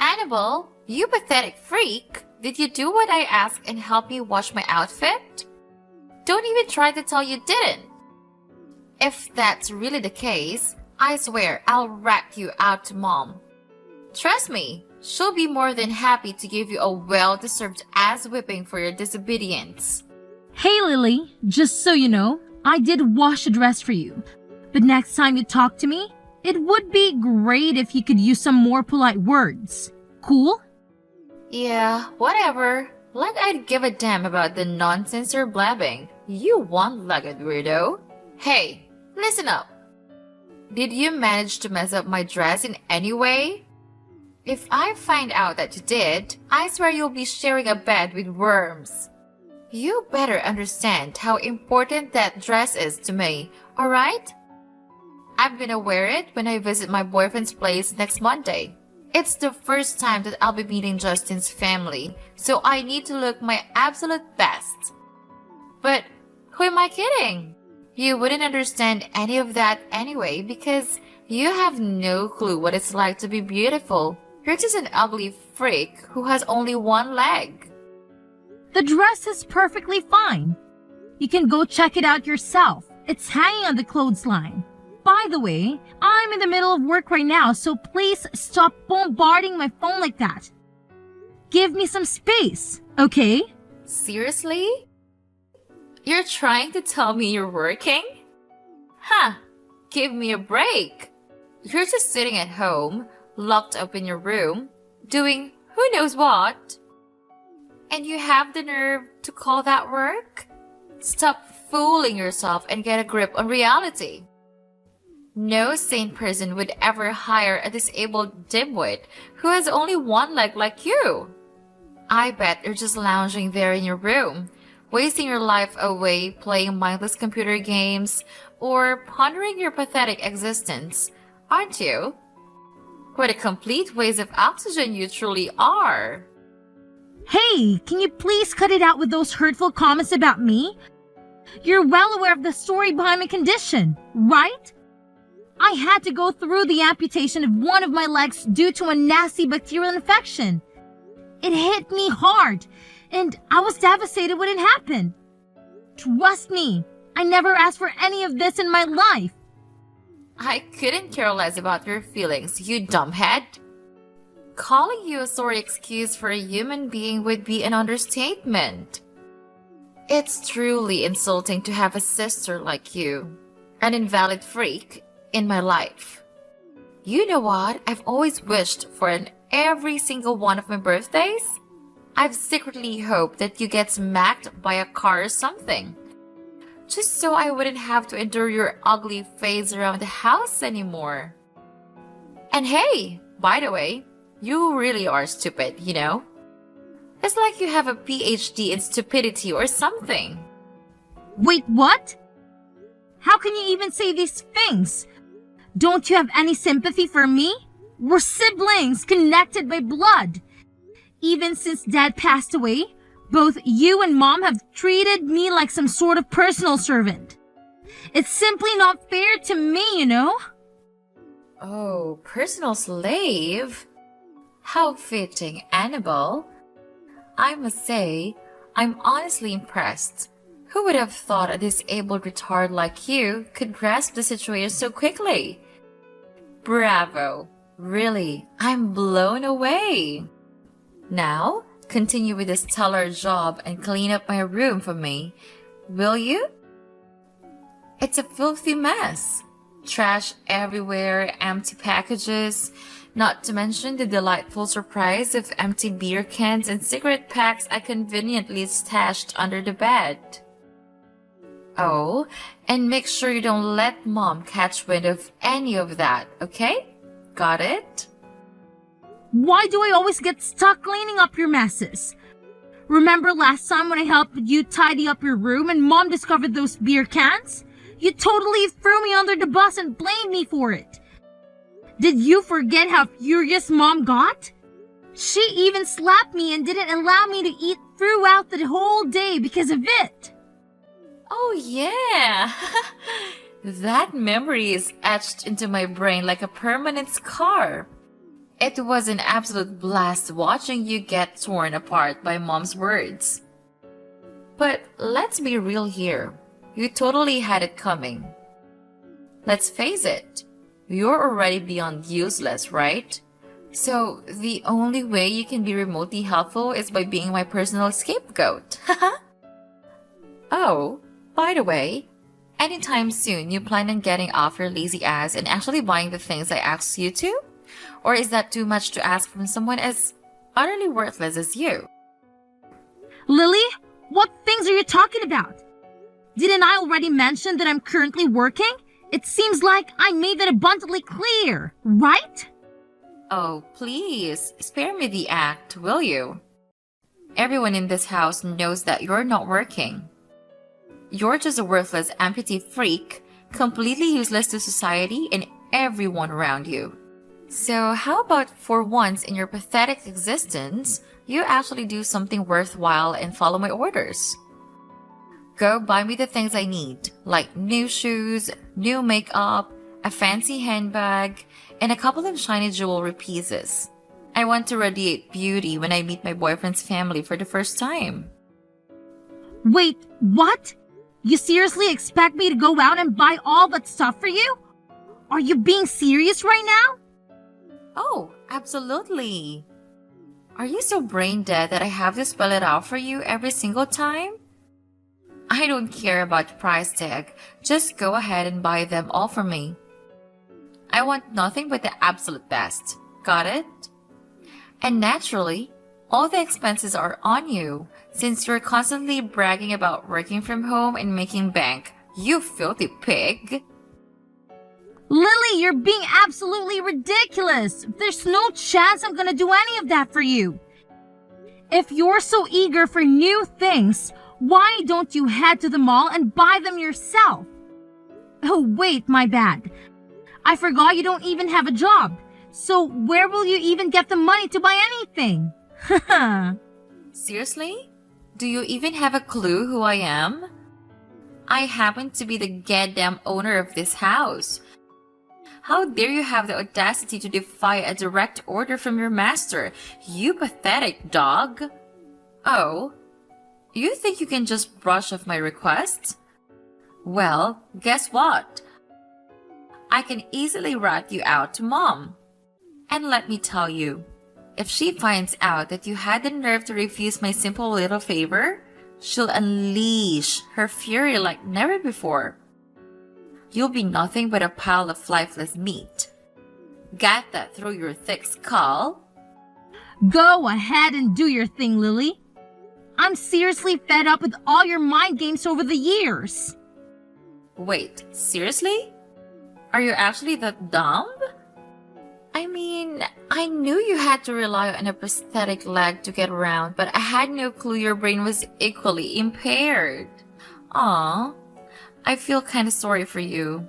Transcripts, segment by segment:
Annabelle, you pathetic freak! Did you do what I asked and help me wash my outfit? Don't even try to tell you didn't. If that's really the case, I swear I'll rat you out to Mom. Trust me, she'll be more than happy to give you a well-deserved ass whipping for your disobedience. Hey Lily, just so you know, I did wash a dress for you. But next time you talk to me, it would be great if you could use some more polite words. Cool? Yeah, whatever. Like I'd give a damn about the nonsense you're blabbing. You one-legged weirdo. Hey, listen up. Did you manage to mess up my dress in any way? If I find out that you did, I swear you'll be sharing a bed with worms. You better understand how important that dress is to me, alright? I'm gonna wear it when I visit my boyfriend's place next Monday. It's the first time that I'll be meeting Justin's family, so I need to look my absolute best. But who am I kidding? You wouldn't understand any of that anyway because you have no clue what it's like to be beautiful. You're just an ugly freak who has only one leg. The dress is perfectly fine. You can go check it out yourself. It's hanging on the clothesline. By the way, I'm in the middle of work right now, so please stop bombarding my phone like that. Give me some space, okay? Seriously? You're trying to tell me you're working? Huh, give me a break. You're just sitting at home, locked up in your room, doing who knows what. And you have the nerve to call that work? Stop fooling yourself and get a grip on reality. No sane person would ever hire a disabled dimwit who has only one leg like you. I bet you're just lounging there in your room, wasting your life away playing mindless computer games or pondering your pathetic existence, aren't you? What a complete waste of oxygen you truly are. Hey, can you please cut it out with those hurtful comments about me? You're well aware of the story behind my condition, right? I had to go through the amputation of one of my legs due to a nasty bacterial infection. It hit me hard, and I was devastated when it happened. Trust me, I never asked for any of this in my life. I couldn't care less about your feelings, you dumbhead. Calling you a sorry excuse for a human being would be an understatement. It's truly insulting to have a sister like you, an invalid freak, in my life. You know what I've always wished for in every single one of my birthdays? I've secretly hoped that you get smacked by a car or something. Just so I wouldn't have to endure your ugly face around the house anymore. And hey, by the way, you really are stupid, you know? It's like you have a PhD in stupidity or something. Wait, what? How can you even say these things? Don't you have any sympathy for me? We're siblings connected by blood. Even since Dad passed away, both you and Mom have treated me like some sort of personal servant. It's simply not fair to me, you know? Oh, personal slave? How fitting, Annabelle. I must say, I'm honestly impressed. Who would have thought a disabled retard like you could grasp the situation so quickly? Bravo. Really, I'm blown away. Now, continue with this stellar job and clean up my room for me, will you? It's a filthy mess. Trash everywhere, empty packages, not to mention the delightful surprise of empty beer cans and cigarette packs I conveniently stashed under the bed. Oh, and make sure you don't let Mom catch wind of any of that, okay? Got it? Why do I always get stuck cleaning up your messes? Remember last time when I helped you tidy up your room and Mom discovered those beer cans? You totally threw me under the bus and blamed me for it. Did you forget how furious Mom got? She even slapped me and didn't allow me to eat throughout the whole day because of it. Oh yeah, that memory is etched into my brain like a permanent scar. It was an absolute blast watching you get torn apart by mom's words. But let's be real here. You totally had it coming. Let's face it, you're already beyond useless, right? So the only way you can be remotely helpful is by being my personal scapegoat. Oh, by the way, anytime soon you plan on getting off your lazy ass and actually buying the things I asked you to? Or is that too much to ask from someone as utterly worthless as you? Lily, what things are you talking about? Didn't I already mention that I'm currently working? It seems like I made that abundantly clear, right? Oh, please, spare me the act, will you? Everyone in this house knows that you're not working. You're just a worthless amputee freak, completely useless to society and everyone around you. So how about for once in your pathetic existence, you actually do something worthwhile and follow my orders? Go buy me the things I need, like new shoes, new makeup, a fancy handbag, and a couple of shiny jewelry pieces. I want to radiate beauty when I meet my boyfriend's family for the first time. Wait, what? You seriously expect me to go out and buy all that stuff for you? Are you being serious right now? Oh, absolutely. Are you so brain dead that I have to spell it out for you every single time? I don't care about the price tag. Just go ahead and buy them all for me. I want nothing but the absolute best. Got it? And naturally, all the expenses are on you, since you're constantly bragging about working from home and making bank. You filthy pig. Lily, you're being absolutely ridiculous. There's no chance I'm gonna do any of that for you. If you're so eager for new things, why don't you head to the mall and buy them yourself? Oh, wait, my bad. I forgot you don't even have a job. So where will you even get the money to buy anything? Seriously? Do you even have a clue who I am? I happen to be the goddamn owner of this house. How dare you have the audacity to defy a direct order from your master, you pathetic dog? Oh, you think you can just brush off my request? Well, guess what? I can easily rat you out to Mom. And let me tell you, if she finds out that you had the nerve to refuse my simple little favor, she'll unleash her fury like never before. You'll be nothing but a pile of lifeless meat. Got that through your thick skull? Go ahead and do your thing, Lily. I'm seriously fed up with all your mind games over the years. Wait, seriously? Are you actually that dumb? I mean, I knew you had to rely on a prosthetic leg to get around, but I had no clue your brain was equally impaired. Aw, I feel kinda sorry for you.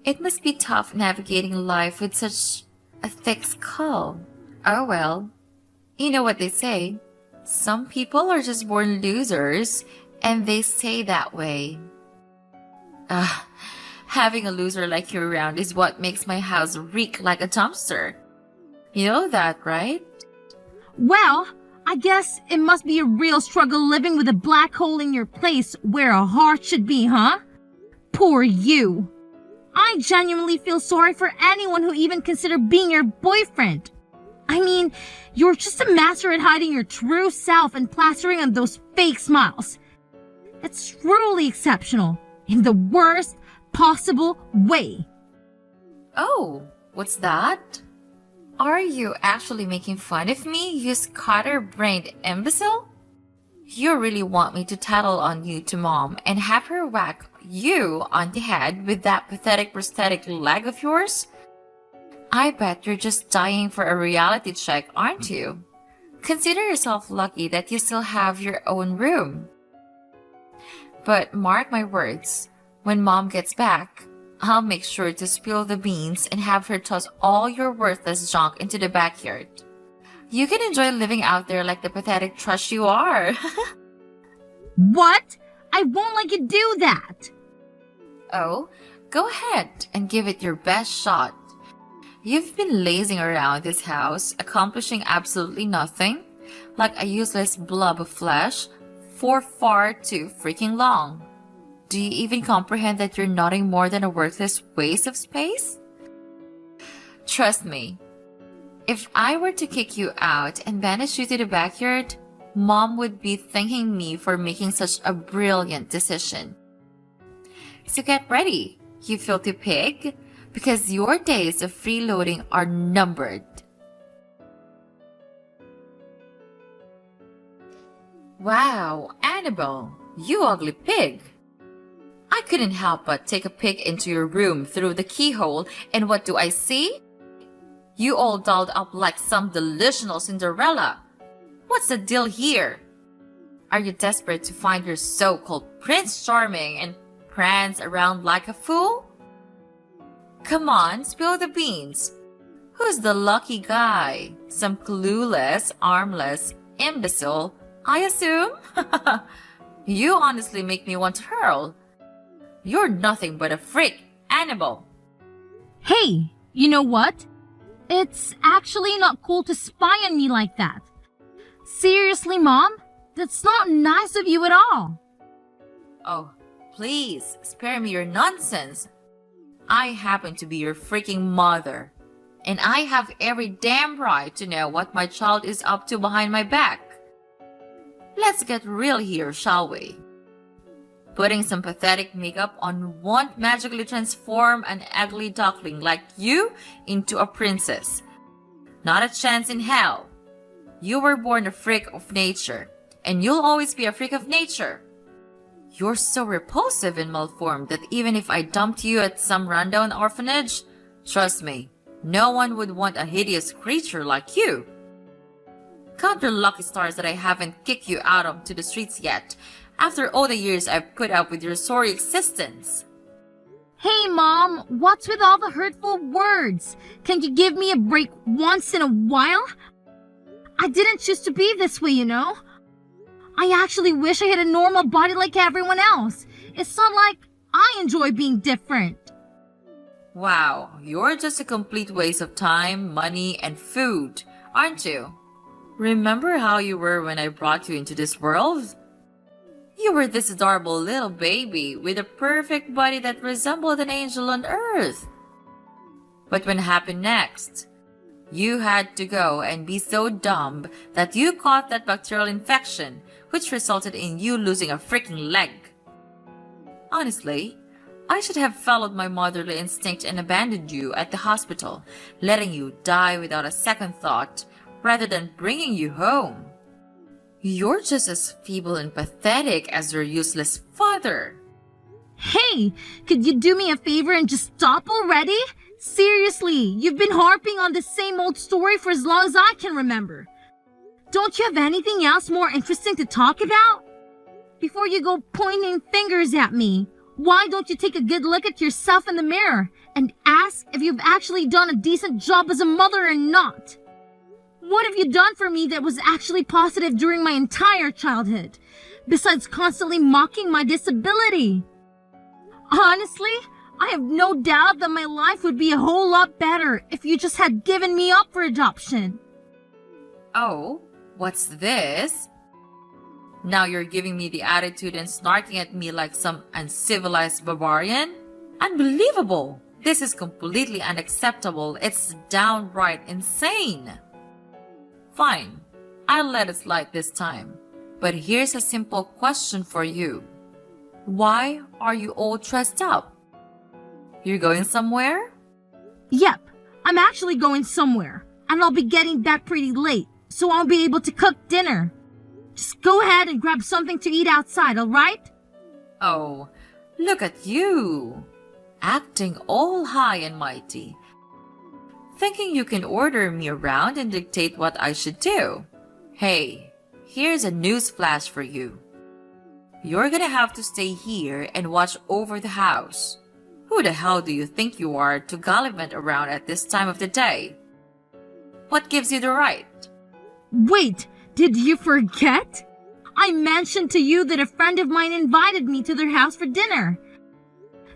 It must be tough navigating life with such a thick skull. Oh well, you know what they say. Some people are just born losers, and they stay that way. Having a loser like you around is what makes my house reek like a dumpster. You know that, right? Well, I guess it must be a real struggle living with a black hole in your place where a heart should be, huh? Poor you. I genuinely feel sorry for anyone who even considered being your boyfriend. I mean, you're just a master at hiding your true self and plastering on those fake smiles. It's truly exceptional, in the worst possible way. Oh, what's that? Are you actually making fun of me, you scatterbrained imbecile? You really want me to tattle on you to Mom and have her whack you on the head with that pathetic prosthetic leg of yours? I bet you're just dying for a reality check, aren't you? Consider yourself lucky that you still have your own room. But mark my words, when Mom gets back, I'll make sure to spill the beans and have her toss all your worthless junk into the backyard. You can enjoy living out there like the pathetic trash you are. What? I won't let you do that. Oh, go ahead and give it your best shot. You've been lazing around this house, accomplishing absolutely nothing, like a useless blob of flesh, for far too freaking long. Do you even comprehend that you're nothing more than a worthless waste of space? Trust me, if I were to kick you out and banish you to the backyard, Mom would be thanking me for making such a brilliant decision. So get ready, you filthy pig, because your days of freeloading are numbered. Wow, Annabelle, you ugly pig! I couldn't help but take a peek into your room through the keyhole, and what do I see? You all dolled up like some delusional Cinderella. What's the deal here? Are you desperate to find your so-called Prince Charming and prance around like a fool? Come on, spill the beans. Who's the lucky guy? Some clueless, armless imbecile, I assume? You honestly make me want to hurl. You're nothing but a freak, Annabelle. Hey, you know what? It's actually not cool to spy on me like that. Seriously, Mom? That's not nice of you at all. Oh, please, spare me your nonsense. I happen to be your freaking mother, and I have every damn right to know what my child is up to behind my back. Let's get real here, shall we? Putting some pathetic makeup on won't magically transform an ugly duckling like you into a princess. Not a chance in hell. You were born a freak of nature, and you'll always be a freak of nature. You're so repulsive and malformed that even if I dumped you at some rundown orphanage, trust me, no one would want a hideous creature like you. Count your lucky stars that I haven't kicked you out onto the streets yet, after all the years I've put up with your sorry existence. Hey, Mom, what's with all the hurtful words? Can you give me a break once in a while? I didn't choose to be this way, you know. I actually wish I had a normal body like everyone else. It's not like I enjoy being different. Wow, you're just a complete waste of time, money, and food, aren't you? Remember how you were when I brought you into this world? You were this adorable little baby with a perfect body that resembled an angel on earth. But what happened next? You had to go and be so dumb that you caught that bacterial infection, which resulted in you losing a freaking leg. Honestly, I should have followed my motherly instinct and abandoned you at the hospital, letting you die without a second thought, rather than bringing you home. You're just as feeble and pathetic as your useless father. Hey, could you do me a favor and just stop already? Seriously, you've been harping on the same old story for as long as I can remember. Don't you have anything else more interesting to talk about? Before you go pointing fingers at me, why don't you take a good look at yourself in the mirror and ask if you've actually done a decent job as a mother or not? What have you done for me that was actually positive during my entire childhood, besides constantly mocking my disability? Honestly, I have no doubt that my life would be a whole lot better if you just had given me up for adoption. Oh, what's this? Now you're giving me the attitude and snarking at me like some uncivilized barbarian? Unbelievable! This is completely unacceptable. It's downright insane. Fine, I'll let it slide this time. But here's a simple question for you. Why are you all dressed up? You're going somewhere? Yep, I'm actually going somewhere, and I'll be getting back pretty late, so I'll be able to cook dinner. Just go ahead and grab something to eat outside, alright? Oh, look at you, acting all high and mighty, thinking you can order me around and dictate what I should do. Hey, here's a news flash for you. You're gonna have to stay here and watch over the house. Who the hell do you think you are to gallivant around at this time of the day? What gives you the right? Wait, did you forget? I mentioned to you that a friend of mine invited me to their house for dinner.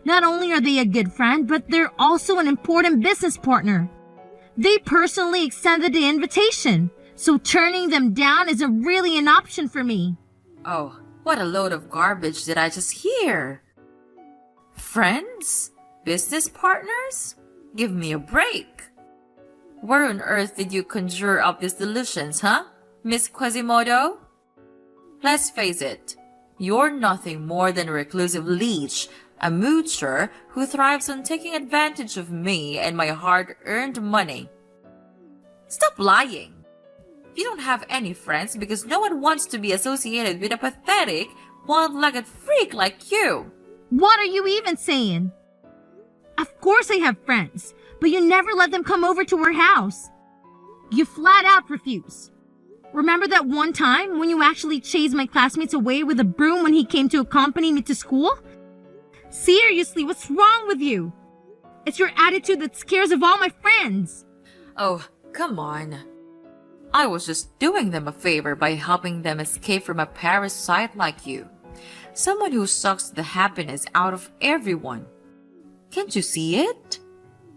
Not only are they a good friend, but they're also an important business partner. They personally extended the invitation, so turning them down isn't really an option for me. Oh, what a load of garbage did I just hear? Friends? Business partners? Give me a break. Where on earth did you conjure up these delusions, huh, Miss Quasimodo? Let's face it, you're nothing more than a reclusive leech, a moocher who thrives on taking advantage of me and my hard-earned money. Stop lying. You don't have any friends because no one wants to be associated with a pathetic, one-legged freak like you. What are you even saying? Of course I have friends, but you never let them come over to our house. You flat out refuse. Remember that one time when you actually chased my classmates away with a broom when he came to accompany me to school? Seriously, what's wrong with you? It's your attitude that scares of all my friends. Oh, come on. I was just doing them a favor by helping them escape from a parasite like you. Someone who sucks the happiness out of everyone. Can't you see it?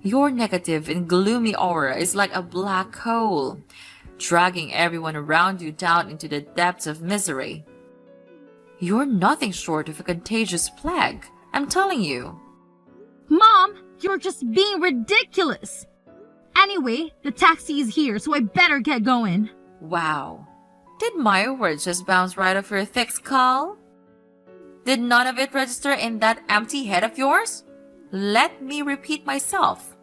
Your negative and gloomy aura is like a black hole, dragging everyone around you down into the depths of misery. You're nothing short of a contagious plague, I'm telling you. Mom, you're just being ridiculous. Anyway, the taxi is here, so I better get going. Wow. Did my words just bounce right off your thick skull? Did none of it register in that empty head of yours? Let me repeat myself,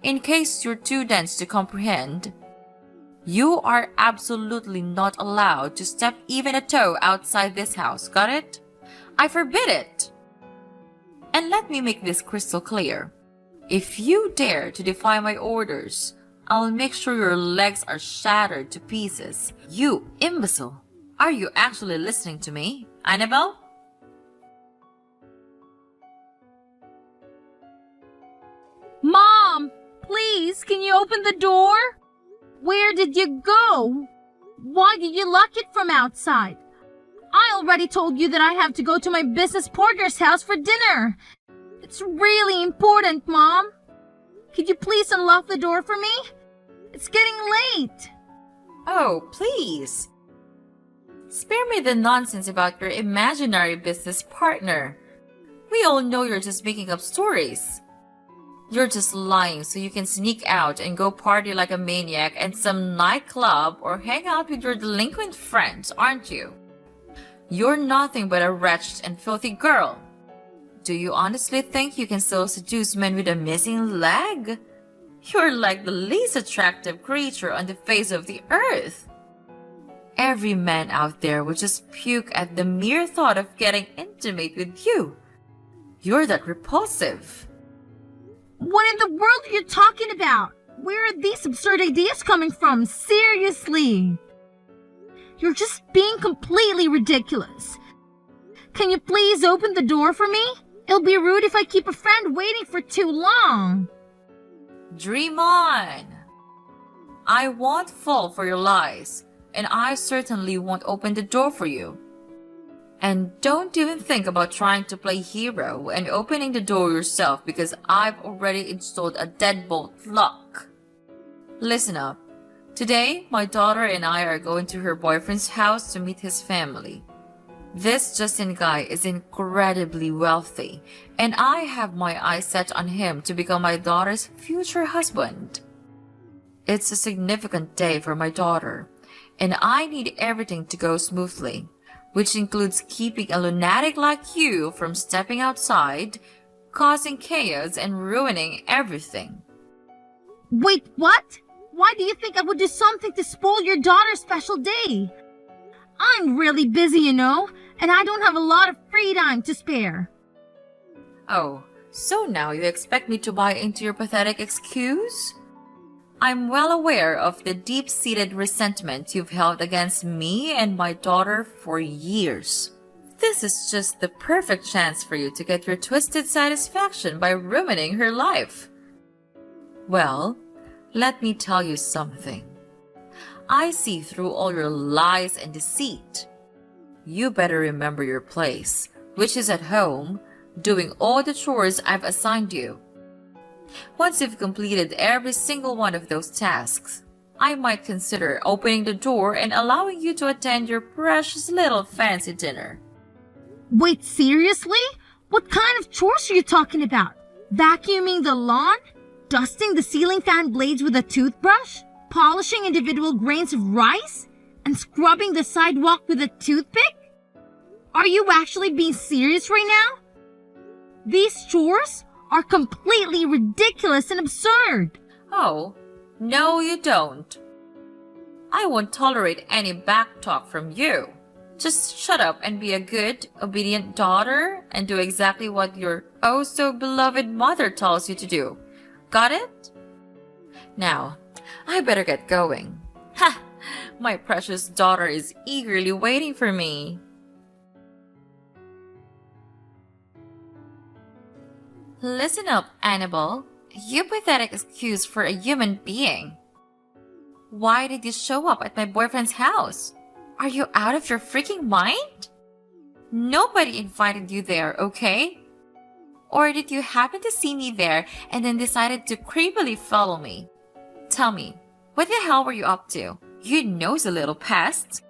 in case you're too dense to comprehend. You are absolutely not allowed to step even a toe outside this house, got it? I forbid it. And let me make this crystal clear. If you dare to defy my orders, I'll make sure your legs are shattered to pieces. You imbecile! Are you actually listening to me, Annabelle? Mom, please, can you open the door? Where did you go? Why did you lock it from outside? I already told you that I have to go to my business partner's house for dinner. It's really important, Mom. Could you please unlock the door for me? It's getting late. Oh, please. Spare me the nonsense about your imaginary business partner. We all know you're just making up stories. You're just lying so you can sneak out and go party like a maniac at some nightclub or hang out with your delinquent friends, aren't you? You're nothing but a wretched and filthy girl. Do you honestly think you can still seduce men with a missing leg? You're like the least attractive creature on the face of the earth. Every man out there would just puke at the mere thought of getting intimate with you. You're that repulsive. What in the world are you talking about? Where are these absurd ideas coming from? Seriously. You're just being completely ridiculous. Can you please open the door for me? It'll be rude if I keep a friend waiting for too long. Dream on. I won't fall for your lies, and I certainly won't open the door for you. And don't even think about trying to play hero and opening the door yourself because I've already installed a deadbolt lock. Listen up. Today, my daughter and I are going to her boyfriend's house to meet his family. This Justin guy is incredibly wealthy, and I have my eyes set on him to become my daughter's future husband. It's a significant day for my daughter, and I need everything to go smoothly, which includes keeping a lunatic like you from stepping outside, causing chaos, and ruining everything. Wait, what? Why do you think I would do something to spoil your daughter's special day? I'm really busy, you know, and I don't have a lot of free time to spare. Oh, so now you expect me to buy into your pathetic excuse? I'm well aware of the deep-seated resentment you've held against me and my daughter for years. This is just the perfect chance for you to get your twisted satisfaction by ruining her life. Well, let me tell you something. I see through all your lies and deceit. You better remember your place, which is at home, doing all the chores I've assigned you. Once you've completed every single one of those tasks, I might consider opening the door and allowing you to attend your precious little fancy dinner. Wait, seriously? What kind of chores are you talking about? Vacuuming the lawn? Dusting the ceiling fan blades with a toothbrush? Polishing individual grains of rice? And scrubbing the sidewalk with a toothpick? Are you actually being serious right now? These chores are completely ridiculous and absurd. Oh, no you don't. I won't tolerate any backtalk from you. Just shut up and be a good, obedient daughter and do exactly what your oh-so-beloved mother tells you to do. Got it? Now, I better get going. Ha! My precious daughter is eagerly waiting for me. Listen up, Annabelle. You pathetic excuse for a human being. Why did you show up at my boyfriend's house? Are you out of your freaking mind? Nobody invited you there, okay? Or did you happen to see me there and then decided to creepily follow me? Tell me, what the hell were you up to? You nosy little pest.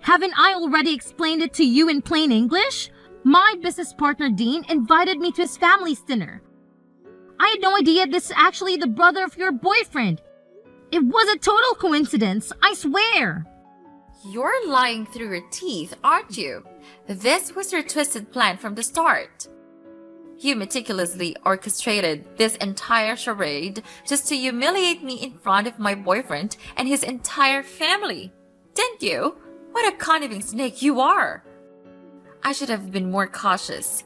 Haven't I already explained it to you in plain English? My business partner Dean invited me to his family's dinner. I had no idea this is actually the brother of your boyfriend. It was a total coincidence, I swear. You're lying through your teeth, aren't you? This was your twisted plan from the start. You meticulously orchestrated this entire charade just to humiliate me in front of my boyfriend and his entire family. Didn't you? What a conniving snake you are! I should have been more cautious.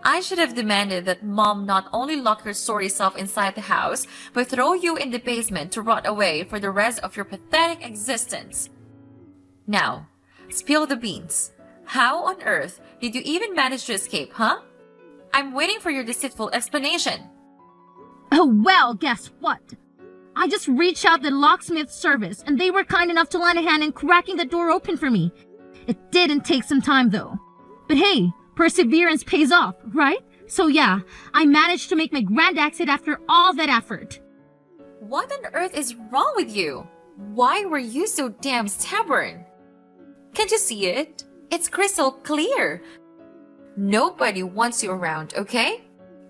I should have demanded that Mom not only lock your sorry self inside the house, but throw you in the basement to rot away for the rest of your pathetic existence. Now, spill the beans. How on earth did you even manage to escape, huh? I'm waiting for your deceitful explanation. Oh well, guess what? I just reached out the locksmith service and they were kind enough to lend a hand in cracking the door open for me. It didn't take some time though. But hey, perseverance pays off, right? So yeah, I managed to make my grand exit after all that effort. What on earth is wrong with you? Why were you so damn stubborn? Can't you see it? It's crystal clear. Nobody wants you around, okay?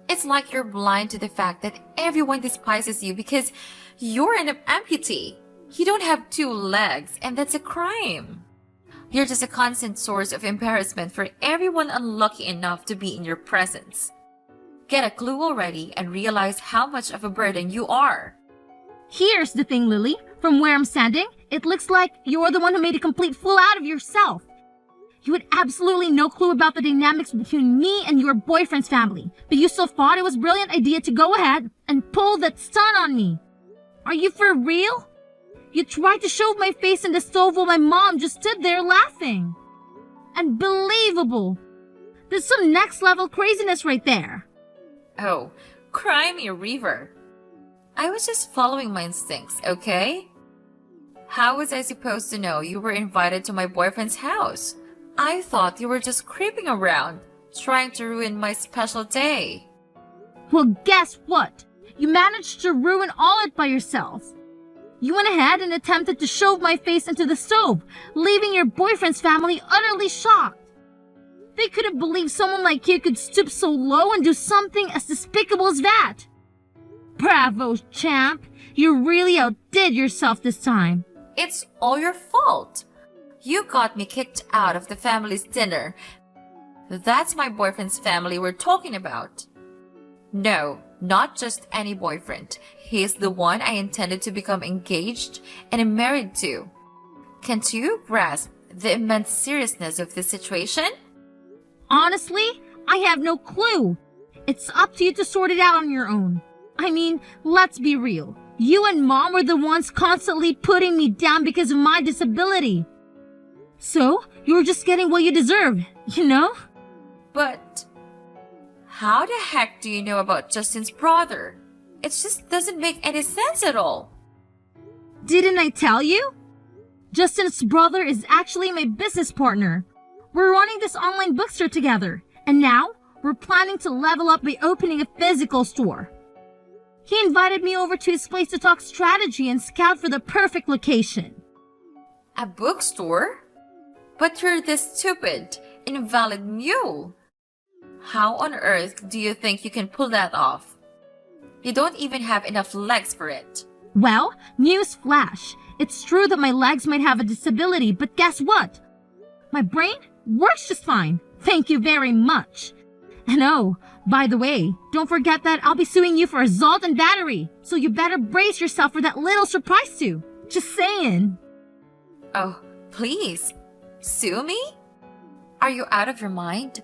It's like you're blind to the fact that everyone despises you because you're an amputee. You don't have two legs, and that's a crime. You're just a constant source of embarrassment for everyone unlucky enough to be in your presence. Get a clue already and realize how much of a burden you are. Here's the thing, Lily. From where I'm standing, it looks like you're the one who made a complete fool out of yourself. You had absolutely no clue about the dynamics between me and your boyfriend's family, but you still thought it was a brilliant idea to go ahead and pull that stunt on me. Are you for real? You tried to shove my face in the stove while my mom just stood there laughing. Unbelievable. There's some next level craziness right there. Oh, cry me a river. I was just following my instincts, okay? How was I supposed to know you were invited to my boyfriend's house? I thought you were just creeping around, trying to ruin my special day. Well, guess what? You managed to ruin all it by yourself. You went ahead and attempted to shove my face into the stove, leaving your boyfriend's family utterly shocked. They couldn't believe someone like you could stoop so low and do something as despicable as that. Bravo, champ. You really outdid yourself this time. It's all your fault. You got me kicked out of the family's dinner. That's my boyfriend's family we're talking about. No, not just any boyfriend. He's the one I intended to become engaged and married to. Can't you grasp the immense seriousness of the situation? Honestly, I have no clue. It's up to you to sort it out on your own. I mean, let's be real. You and Mom were the ones constantly putting me down because of my disability. So, you're just getting what you deserve, you know? But how the heck do you know about Justin's brother? It just doesn't make any sense at all. Didn't I tell you? Justin's brother is actually my business partner. We're running this online bookstore together, and now we're planning to level up by opening a physical store. He invited me over to his place to talk strategy and scout for the perfect location. A bookstore? But you're this stupid, invalid mule. How on earth do you think you can pull that off? You don't even have enough legs for it. Well, news flash. It's true that my legs might have a disability, but guess what? My brain works just fine. Thank you very much. And oh, by the way, don't forget that I'll be suing you for assault and battery, so you better brace yourself for that little surprise too. Just saying. Oh, please. Sue me? Are you out of your mind?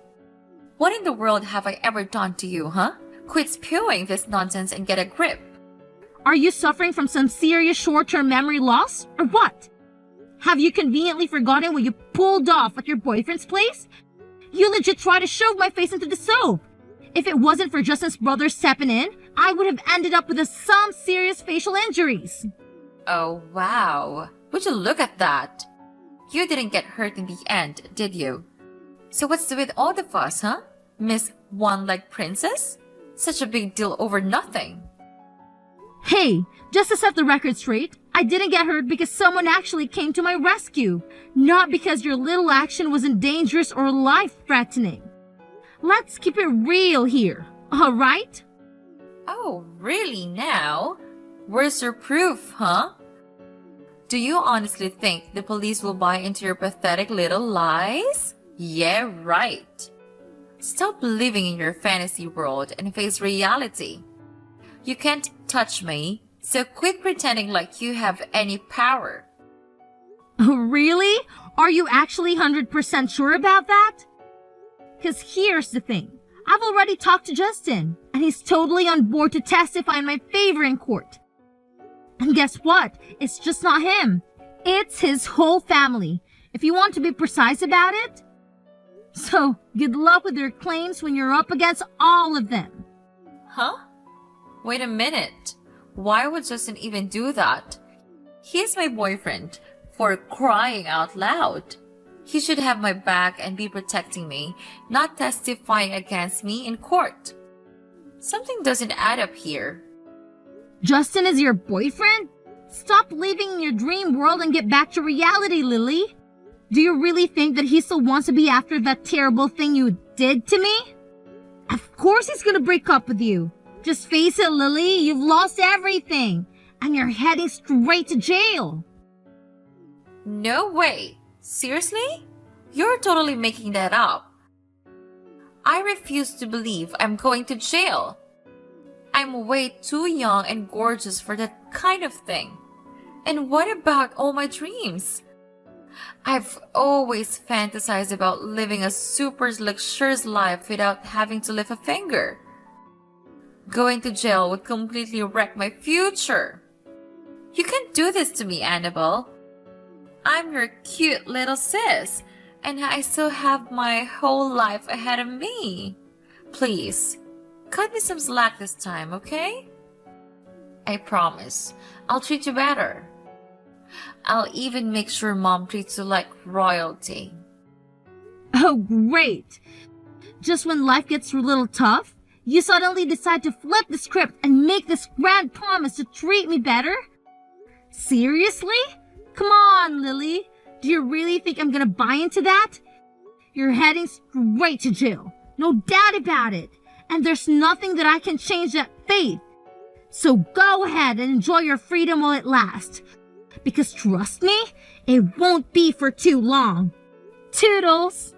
What in the world have I ever done to you, huh? Quit spewing this nonsense and get a grip. Are you suffering from some serious short-term memory loss, or what? Have you conveniently forgotten what you pulled off at your boyfriend's place? You legit tried to shove my face into the soap. If it wasn't for Justin's brother stepping in, I would have ended up with some serious facial injuries. Oh, wow. Would you look at that? You didn't get hurt in the end, did you? So what's with all the fuss, huh? Miss One-Leg Princess? Such a big deal over nothing. Hey, just to set the record straight, I didn't get hurt because someone actually came to my rescue, not because your little action wasn't dangerous or life-threatening. Let's keep it real here, alright? Oh, really now? Where's your proof, huh? Do you honestly think the police will buy into your pathetic little lies? Yeah, right. Stop living in your fantasy world and face reality. You can't touch me, so quit pretending like you have any power. Really? Are you actually 100% sure about that? Because here's the thing. I've already talked to Justin, and he's totally on board to testify in my favor in court. And guess what? It's just not him. It's his whole family, if you want to be precise about it. So, good luck with your claims when you're up against all of them. Huh? Wait a minute. Why would Justin even do that? He's my boyfriend, for crying out loud. He should have my back and be protecting me, not testifying against me in court. Something doesn't add up here. Justin is your boyfriend? Stop living in your dream world and get back to reality, Lily. Do you really think that he still wants to be after that terrible thing you did to me? Of course he's gonna break up with you. Just face it, Lily, you've lost everything, and you're heading straight to jail. No way. Seriously? You're totally making that up. I refuse to believe I'm going to jail. I'm way too young and gorgeous for that kind of thing. And what about all my dreams? I've always fantasized about living a super luxurious life without having to lift a finger. Going to jail would completely wreck my future. You can't do this to me, Annabelle. I'm your cute little sis, and I still have my whole life ahead of me. Please, cut me some slack this time, okay? I promise, I'll treat you better. I'll even make sure Mom treats you like royalty. Oh, great. Just when life gets a little tough, you suddenly decide to flip the script and make this grand promise to treat me better? Seriously? Come on, Lily. Do you really think I'm gonna buy into that? You're heading straight to jail. No doubt about it. And there's nothing that I can change that fate. So go ahead and enjoy your freedom while it lasts. Because trust me, it won't be for too long. Toodles!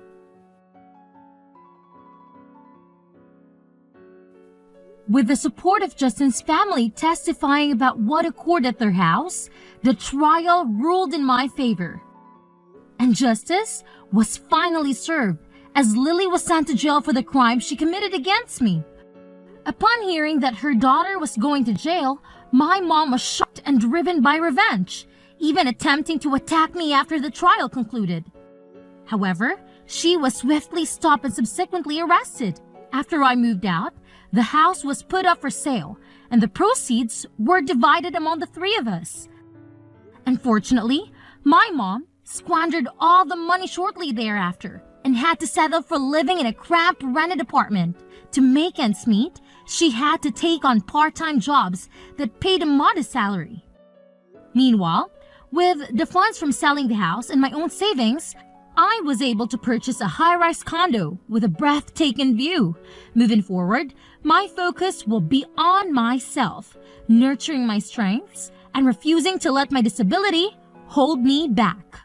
With the support of Justin's family testifying about what occurred at their house, the trial ruled in my favor. And justice was finally served as Lily was sent to jail for the crime she committed against me. Upon hearing that her daughter was going to jail, my mom was shocked and driven by revenge, even attempting to attack me after the trial concluded. However, she was swiftly stopped and subsequently arrested. After I moved out, the house was put up for sale, and the proceeds were divided among the three of us. Unfortunately, my mom squandered all the money shortly thereafter and had to settle for living in a cramped rented apartment. To make ends meet, she had to take on part-time jobs that paid a modest salary. Meanwhile, with the funds from selling the house and my own savings, I was able to purchase a high-rise condo with a breathtaking view. Moving forward, my focus will be on myself, nurturing my strengths and refusing to let my disability hold me back.